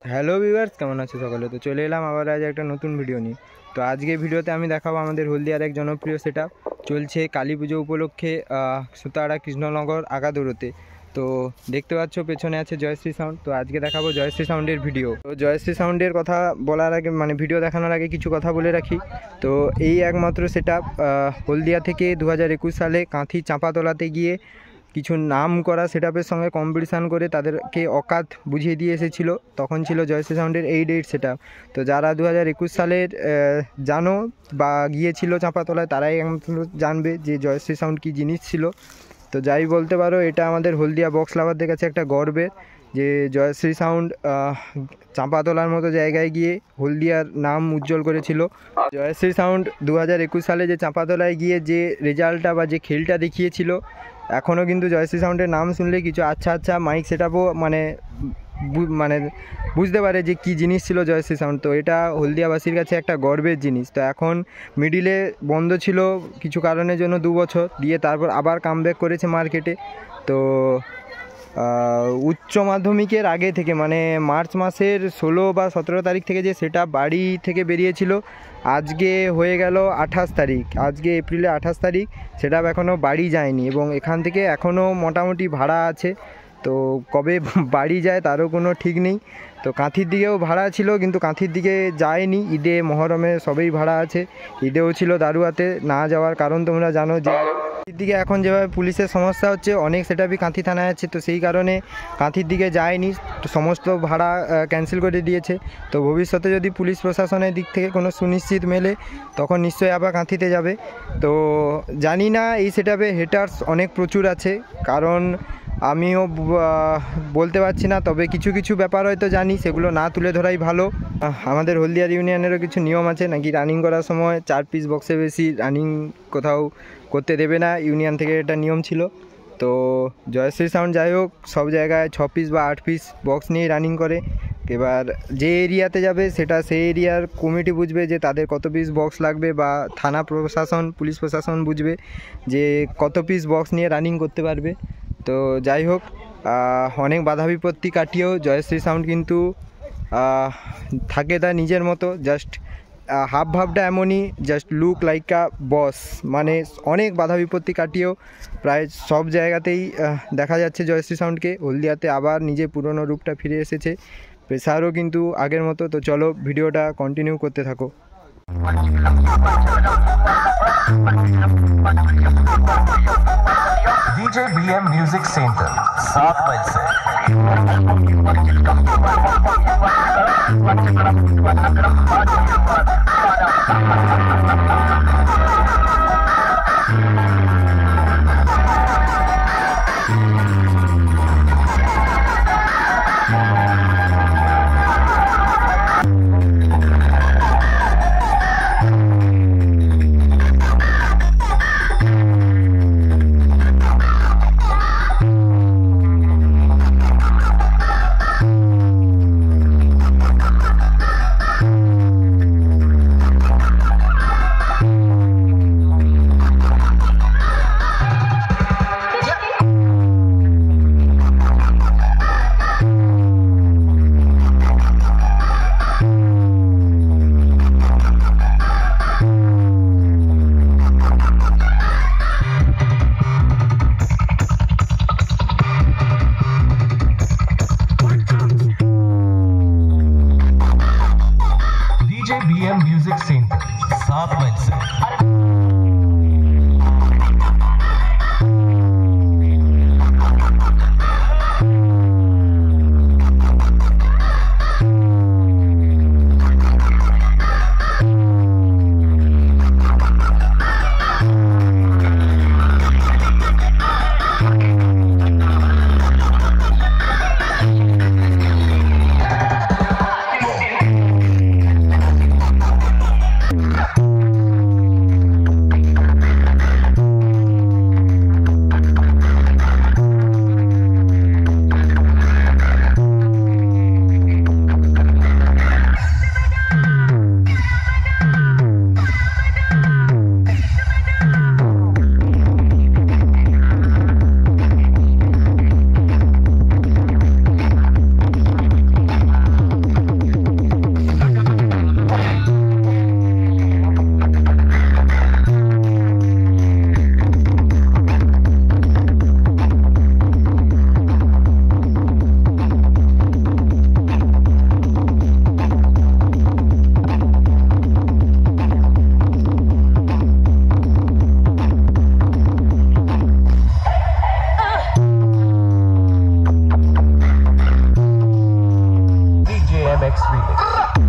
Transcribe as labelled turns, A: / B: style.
A: Hello viewers, কেমন আছে সকলে? তো চলে এলাম আবার আজ একটা নতুন ভিডিও নিয়ে। তো আজকে ভিডিওতে আমি দেখাবো আমাদের হলদিয়ার এক জনপ্রিয় সেটআপ চলছে কালী পুজো উপলক্ষে সুতাহারা কৃষ্ণনগর আগাদোরোতে। তো দেখতে পাচ্ছ পেছনে আছে জয়শ্রী সাউন্ড। তো আজকে দেখাবো জয়শ্রী সাউন্ডের ভিডিও। তো জয়শ্রী সাউন্ডের কথা বলার আগে ভিডিও দেখানোর আগে কিছু কথা বলে রাখি। তো এই একমাত্র সেটআপ হলদিয়া থেকে 2021 সালে কাঁথি চাঁপাতলাতে গিয়ে কিছু নাম করা সেটআপের সঙ্গে কম্পিটিশান করে তাদেরকে অকাত বুঝিয়ে দিয়ে এসেছিলো। তখন ছিল জয়শ্রী সাউন্ডের 8 সেটআপ। তো যারা 2021 সালের জানো বা গিয়েছিল চাঁপাতলায় তারাই একমাত্র জানবে যে জয়শ্রী সাউন্ড কী জিনিস ছিল। তো যাই বলতে পারো, এটা আমাদের হলদিয়া বক্স লাভারদের কাছে একটা গর্বের যে জয়শ্রী সাউন্ড চাঁপাতলার মতো জায়গায় গিয়ে হলদিয়ার নাম উজ্জ্বল করেছিল। জয়শ্রী সাউন্ড 2021 সালে যে চাঁপাতলায় গিয়ে যে রেজাল্টটা বা যে খেলটা দেখিয়েছিল, এখনও কিন্তু জয়শ্রী সাউন্ডের নাম শুনলে কিছু আচ্ছা মাইক সেটআপও বুঝতে পারে যে কী জিনিস ছিল জয়শ্রী সাউন্ড। তো এটা হলদিয়াবাসীর কাছে একটা গর্বের জিনিস। তো এখন মিডিলে বন্ধ ছিল কিছু কারণের জন্য 2 বছর দিয়ে, তারপর আবার কামব্যাক করেছে মার্কেটে। তো উচ্চ মাধ্যমিকের আগে থেকে মার্চ মাসের 16 বা 17 তারিখ থেকে যে সেটআপ বাড়ি থেকে বেরিয়েছিল, আজকে হয়ে গেল 28 তারিখ, আজকে এপ্রিলে 28 তারিখ, সেটআপ এখনও বাড়ি যায়নি এবং এখান থেকে এখনও মোটামুটি ভাড়া আছে। তো কবে বাড়ি যায় তারও কোনো ঠিক নেই। তো কাঁথির দিকেও ভাড়া ছিল কিন্তু কাঁথির দিকে যায়নি, ঈদে মহরমে সবেই ভাড়া আছে। ঈদেও ছিল দারুয়াতে, না যাওয়ার কারণ তোমরা জানো যে দিকে এখন যেভাবে পুলিশের সমস্যা হচ্ছে, অনেক সেটআপই কাঁথি থানায় আছে। তো সেই কারণে কাঁথির দিকে যায়নি, তো সমস্ত ভাড়া ক্যান্সেল করে দিয়েছে। তো ভবিষ্যতে যদি পুলিশ প্রশাসনের দিক থেকে কোনো সুনিশ্চিত মেলে তখন নিশ্চয়ই আবার কাঁথিতে যাবে। তো জানি না, এই সেটআপে হেটার্স অনেক প্রচুর আছে, কারণ আমিও বলতে পারছি না, তবে কিছু কিছু ব্যাপার হয়তো জানি, সেগুলো না তুলে ধরাই ভালো। আমাদের হলদিয়ার ইউনিয়নেরও কিছু নিয়ম আছে, নাকি রানিং করার সময় 4 পিস বক্সের বেশি রানিং কোথাও করতে দেবে না, ইউনিয়ন থেকে এটা নিয়ম ছিল। তো জয়শ্রী সাউন্ড যাই হোক সব জায়গায় 6 পিস বা 8 পিস বক্স নিয়ে রানিং করে। এবার যে এরিয়াতে যাবে সেটা সেই এরিয়ার কমিটি বুঝবে যে তাদের কত পিস বক্স লাগবে, বা থানা প্রশাসন পুলিশ প্রশাসন বুঝবে যে কত পিস বক্স নিয়ে রানিং করতে পারবে। তো যাই হোক, অনেক বাধা বিপত্তি কাটিয়েও জয়শ্রী সাউন্ড কিন্তু থাকে তার নিজের মতো। জাস্ট হাব ভাবটা এমনই, জাস্ট লুক লাইক আ বস। অনেক বাধা বিপত্তি কাটিয়েও প্রায় সব জায়গাতেই দেখা যাচ্ছে জয়শ্রী সাউন্ডকে। হলদিয়াতে আবার নিজের পুরনো রূপটা ফিরে এসেছে, প্রেসারও কিন্তু আগের মতো। তো চলো ভিডিওটা কন্টিনিউ করতে থাকো।
B: DJ BM Music Center 7 मई से BM Music Center 7 मई से BMX Remix.